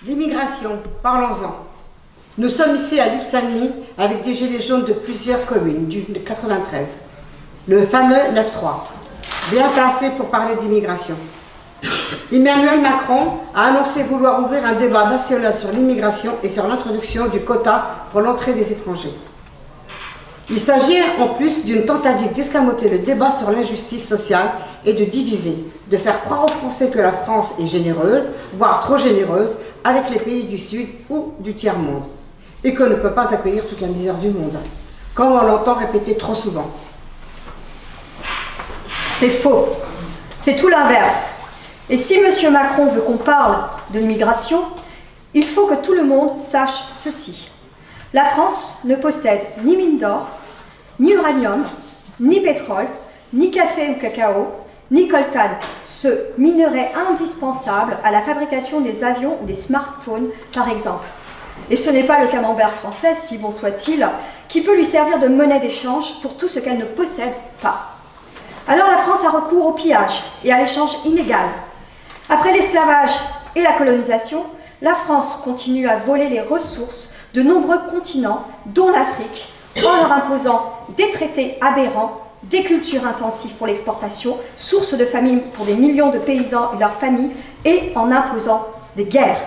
L'immigration, parlons-en. Nous sommes ici à l'île Saint-Denis avec des gilets jaunes de plusieurs communes du 93. Le fameux 9-3, bien placé pour parler d'immigration. Emmanuel Macron a annoncé vouloir ouvrir un débat national sur l'immigration et sur l'introduction du quota pour l'entrée des étrangers. Il s'agit en plus d'une tentative d'escamoter le débat sur l'injustice sociale et de diviser, de faire croire aux Français que la France est généreuse, voire trop généreuse, avec les pays du Sud ou du tiers-monde, et qu'on ne peut pas accueillir toute la misère du monde, comme on l'entend répéter trop souvent. C'est faux. C'est tout l'inverse. Et si M. Macron veut qu'on parle de l'immigration, il faut que tout le monde sache ceci. La France ne possède ni mine d'or, ni uranium, ni pétrole, ni café ou cacao, ni coltan, ce minerai indispensable à la fabrication des avions ou des smartphones, par exemple. Et ce n'est pas le camembert français, si bon soit-il, qui peut lui servir de monnaie d'échange pour tout ce qu'elle ne possède pas. Alors la France a recours au pillage et à l'échange inégal. Après l'esclavage et la colonisation, la France continue à voler les ressources de nombreux continents, dont l'Afrique, en leur imposant des traités aberrants, des cultures intensives pour l'exportation, source de famine pour des millions de paysans et leurs familles, et en imposant des guerres.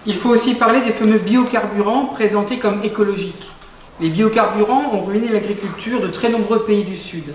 Il faut aussi parler des fameux biocarburants présentés comme écologiques. Les biocarburants ont ruiné l'agriculture de très nombreux pays du Sud.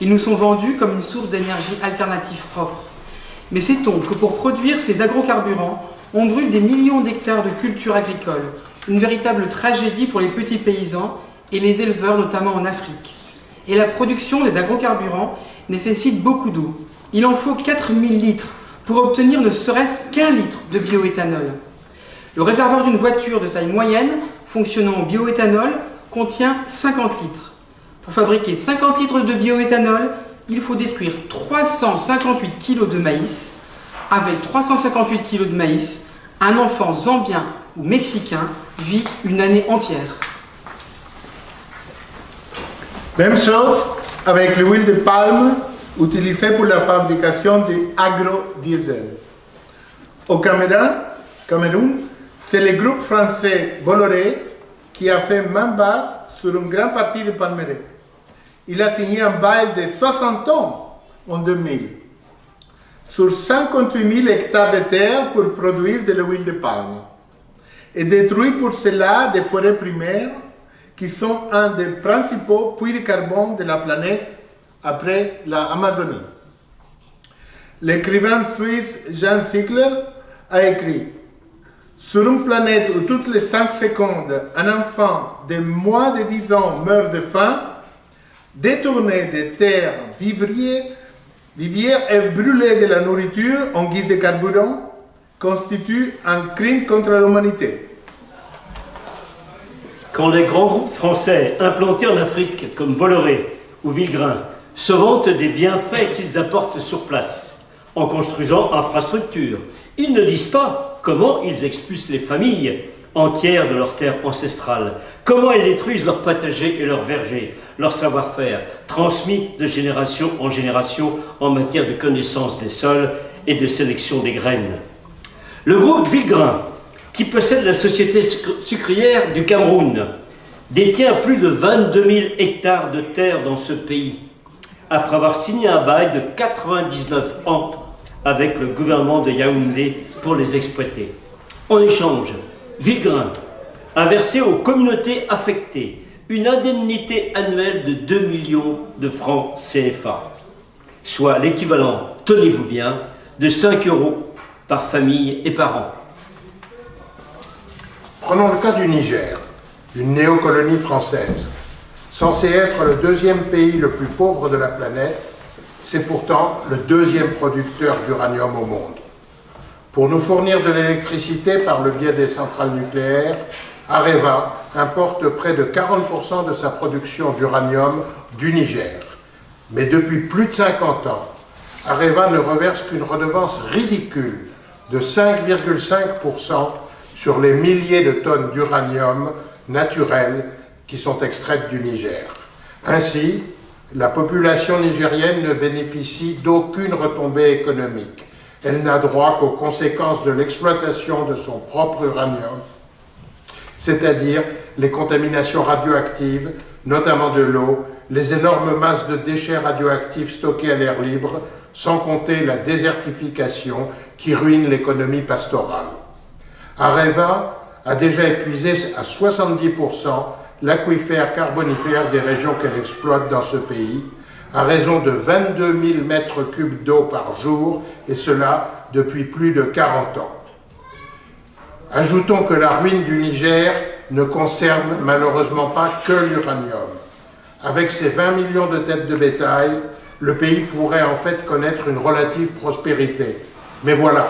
Ils nous sont vendus comme une source d'énergie alternative propre. Mais sait-on que pour produire ces agrocarburants, on brûle des millions d'hectares de cultures agricoles, une véritable tragédie pour les petits paysans et les éleveurs, notamment en Afrique. Et la production des agrocarburants nécessite beaucoup d'eau. Il en faut 4000 litres pour obtenir ne serait-ce qu'un litre de bioéthanol. Le réservoir d'une voiture de taille moyenne fonctionnant en bioéthanol contient 50 litres. Pour fabriquer 50 litres de bioéthanol, il faut détruire 358 kg de maïs. Avec 358 kg de maïs, un enfant zambien ou mexicain vit une année entière. Même chose avec l'huile de palme utilisée pour la fabrication de agrodiesel. Au Cameroun, c'est le groupe français Bolloré qui a fait main basse sur une grande partie du palmeraie. Il a signé un bail de 60 ans en 2000 sur 58 000 hectares de terre pour produire de l'huile de palme et détruit pour cela des forêts primaires qui sont un des principaux puits de carbone de la planète après l'Amazonie. L'écrivain suisse Jean Ziegler a écrit « Sur une planète où toutes les 5 secondes, un enfant de moins de 10 ans meurt de faim, détourner des terres vivrières et brûler de la nourriture en guise de carburant constitue un crime contre l'humanité. » Quand les grands groupes français implantés en Afrique, comme Bolloré ou Villegrain, se vantent des bienfaits qu'ils apportent sur place, en construisant infrastructures, ils ne disent pas comment ils expulsent les familles entières de leurs terres ancestrales, comment ils détruisent leurs potagers et leurs vergers, leur savoir-faire, transmis de génération en génération en matière de connaissance des sols et de sélection des graines. Le groupe Villegrain, qui possède la société sucrière du Cameroun, détient plus de 22 000 hectares de terre dans ce pays, après avoir signé un bail de 99 ans avec le gouvernement de Yaoundé pour les exploiter. En échange, Villegrain a versé aux communautés affectées une indemnité annuelle de 2 millions de francs CFA, soit l'équivalent, tenez-vous bien, de 5 € par famille et par an. Prenons le cas du Niger, une néocolonie française. Censé être le deuxième pays le plus pauvre de la planète, c'est pourtant le deuxième producteur d'uranium au monde. Pour nous fournir de l'électricité par le biais des centrales nucléaires, Areva importe près de 40% de sa production d'uranium du Niger. Mais depuis plus de 50 ans, Areva ne reverse qu'une redevance ridicule de 5,5% sur les milliers de tonnes d'uranium naturel qui sont extraites du Niger. Ainsi, la population nigérienne ne bénéficie d'aucune retombée économique. elle n'a droit qu'aux conséquences de l'exploitation de son propre uranium, c'est-à-dire les contaminations radioactives, notamment de l'eau, les énormes masses de déchets radioactifs stockés à l'air libre, sans compter la désertification qui ruine l'économie pastorale. Areva a déjà épuisé à 70% l'aquifère carbonifère des régions qu'elle exploite dans ce pays, à raison de 22 000 mètres cubes d'eau par jour, et cela depuis plus de 40 ans. Ajoutons que la ruine du Niger ne concerne malheureusement pas que l'uranium. Avec ses 20 millions de têtes de bétail, le pays pourrait en fait connaître une relative prospérité. Mais voilà,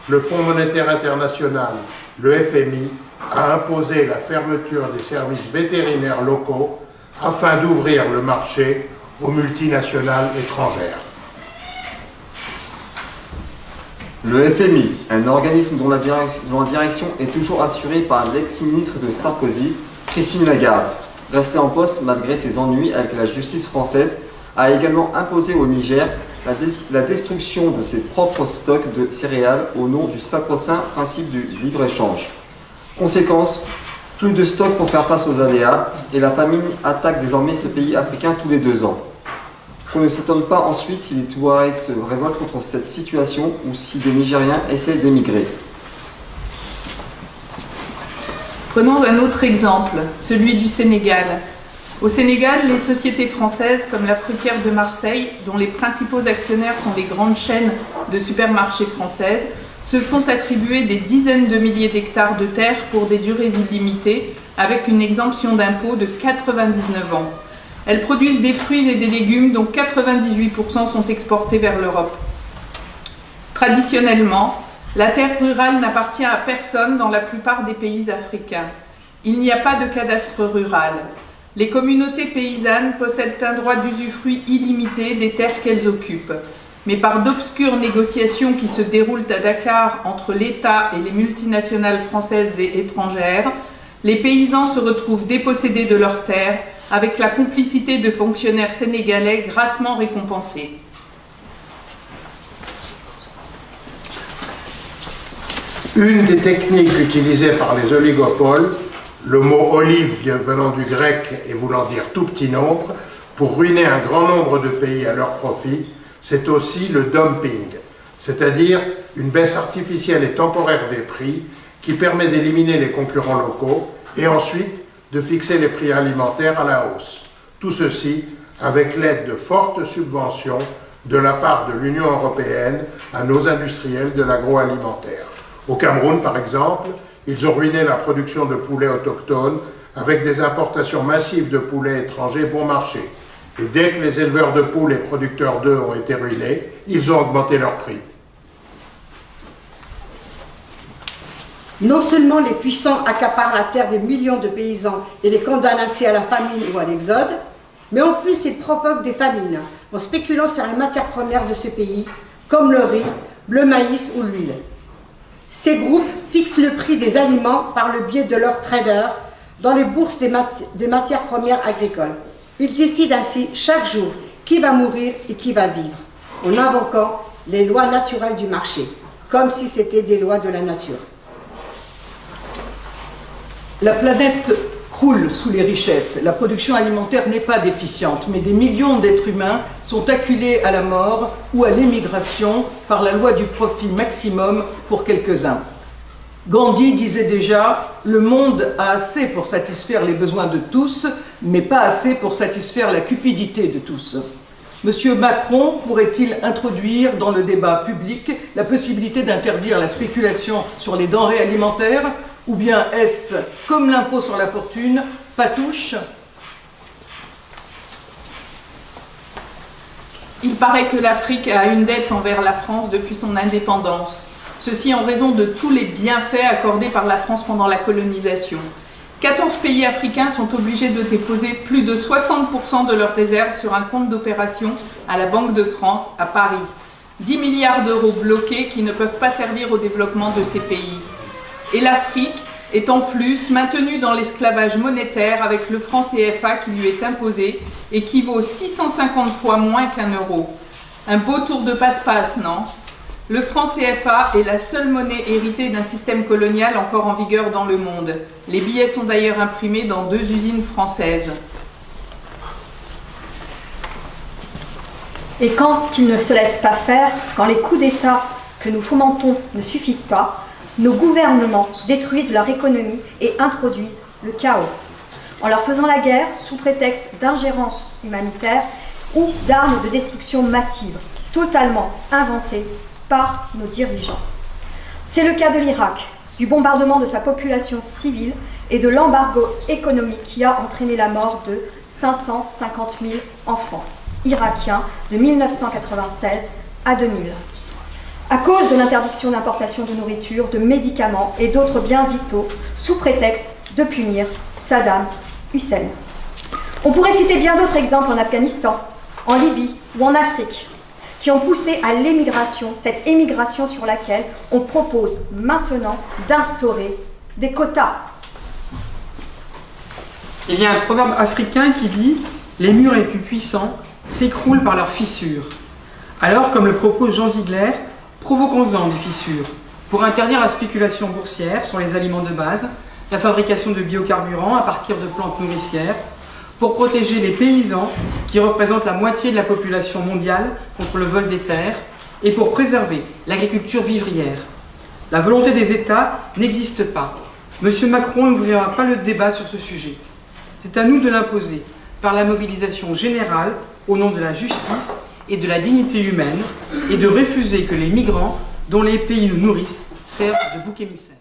le Fonds monétaire international, le FMI, a imposé la fermeture des services vétérinaires locaux afin d'ouvrir le marché aux multinationales étrangères. Le FMI, un organisme dont la direction est toujours assurée par l'ex-ministre de Sarkozy, Christine Lagarde, restée en poste malgré ses ennuis avec la justice française, a également imposé au Niger la destruction de ses propres stocks de céréales au nom du sacro-saint principe du libre-échange. Conséquence, plus de stocks pour faire face aux aléas, et la famine attaque désormais ce pays africain tous les 2 ans. Qu'on ne s'étonne pas ensuite si les Touaregs se révoltent contre cette situation ou si des Nigériens essaient d'émigrer. Prenons un autre exemple, celui du Sénégal. Au Sénégal, les sociétés françaises comme la Fruitière de Marseille, dont les principaux actionnaires sont les grandes chaînes de supermarchés françaises, se font attribuer des dizaines de milliers d'hectares de terre pour des durées illimitées, avec une exemption d'impôt de 99 ans. Elles produisent des fruits et des légumes dont 98% sont exportés vers l'Europe. Traditionnellement, la terre rurale n'appartient à personne dans la plupart des pays africains. Il n'y a pas de cadastre rural. Les communautés paysannes possèdent un droit d'usufruit illimité des terres qu'elles occupent. Mais par d'obscures négociations qui se déroulent à Dakar entre l'État et les multinationales françaises et étrangères, les paysans se retrouvent dépossédés de leurs terres avec la complicité de fonctionnaires sénégalais grassement récompensés. Une des techniques utilisées par les oligopoles, le mot olive venant du grec et voulant dire tout petit nombre, pour ruiner un grand nombre de pays à leur profit, c'est aussi le dumping, c'est-à-dire une baisse artificielle et temporaire des prix qui permet d'éliminer les concurrents locaux et ensuite de fixer les prix alimentaires à la hausse. Tout ceci avec l'aide de fortes subventions de la part de l'Union européenne à nos industriels de l'agroalimentaire. Au Cameroun, par exemple, ils ont ruiné la production de poulets autochtones avec des importations massives de poulets étrangers bon marché. Et dès que les éleveurs de poules et producteurs d'œufs ont été ruinés, ils ont augmenté leurs prix. Non seulement les puissants accaparent la terre des millions de paysans et les condamnent ainsi à la famine ou à l'exode, mais en plus ils provoquent des famines en spéculant sur les matières premières de ce pays, comme le riz, le maïs ou l'huile. Ces groupes fixent le prix des aliments par le biais de leurs traders dans les bourses des matières premières agricoles. Ils décident ainsi chaque jour qui va mourir et qui va vivre, en invoquant les lois naturelles du marché, comme si c'était des lois de la nature. La planète croule sous les richesses. La production alimentaire n'est pas déficiente, mais des millions d'êtres humains sont acculés à la mort ou à l'émigration par la loi du profit maximum pour quelques-uns. Gandhi disait déjà « Le monde a assez pour satisfaire les besoins de tous, mais pas assez pour satisfaire la cupidité de tous ». Monsieur Macron pourrait-il introduire dans le débat public la possibilité d'interdire la spéculation sur les denrées alimentaires, ou bien est-ce, comme l'impôt sur la fortune, patouche? Il paraît que l'Afrique a une dette envers la France depuis son indépendance. Ceci en raison de tous les bienfaits accordés par la France pendant la colonisation. 14 pays africains sont obligés de déposer plus de 60% de leurs réserves sur un compte d'opération à la Banque de France à Paris. 10 milliards d'euros bloqués qui ne peuvent pas servir au développement de ces pays. Et l'Afrique est en plus maintenue dans l'esclavage monétaire avec le franc CFA qui lui est imposé et qui vaut 650 fois moins qu'un euro. Un beau tour de passe-passe, non ? Le franc CFA est la seule monnaie héritée d'un système colonial encore en vigueur dans le monde. Les billets sont d'ailleurs imprimés dans 2 usines françaises. Et quand ils ne se laissent pas faire, quand les coups d'État que nous fomentons ne suffisent pas, nos gouvernements détruisent leur économie et introduisent le chaos, en leur faisant la guerre sous prétexte d'ingérence humanitaire ou d'armes de destruction massive, totalement inventées par nos dirigeants. C'est le cas de l'Irak, du bombardement de sa population civile et de l'embargo économique qui a entraîné la mort de 550 000 enfants irakiens de 1996 à 2000. À cause de l'interdiction d'importation de nourriture, de médicaments et d'autres biens vitaux, sous prétexte de punir Saddam Hussein. On pourrait citer bien d'autres exemples en Afghanistan, en Libye ou en Afrique, qui ont poussé à l'émigration, cette émigration sur laquelle on propose maintenant d'instaurer des quotas. Il y a un proverbe africain qui dit « Les murs les plus puissants s'écroulent par leurs fissures ». Alors, comme le propose Jean Ziegler, provoquons-en des fissures pour interdire la spéculation boursière sur les aliments de base, la fabrication de biocarburants à partir de plantes nourricières, pour protéger les paysans qui représentent la moitié de la population mondiale contre le vol des terres et pour préserver l'agriculture vivrière. La volonté des États n'existe pas. M. Macron n'ouvrira pas le débat sur ce sujet. C'est à nous de l'imposer par la mobilisation générale au nom de la justice et de la dignité humaine et de refuser que les migrants dont les pays nous nourrissent servent de bouc émissaire.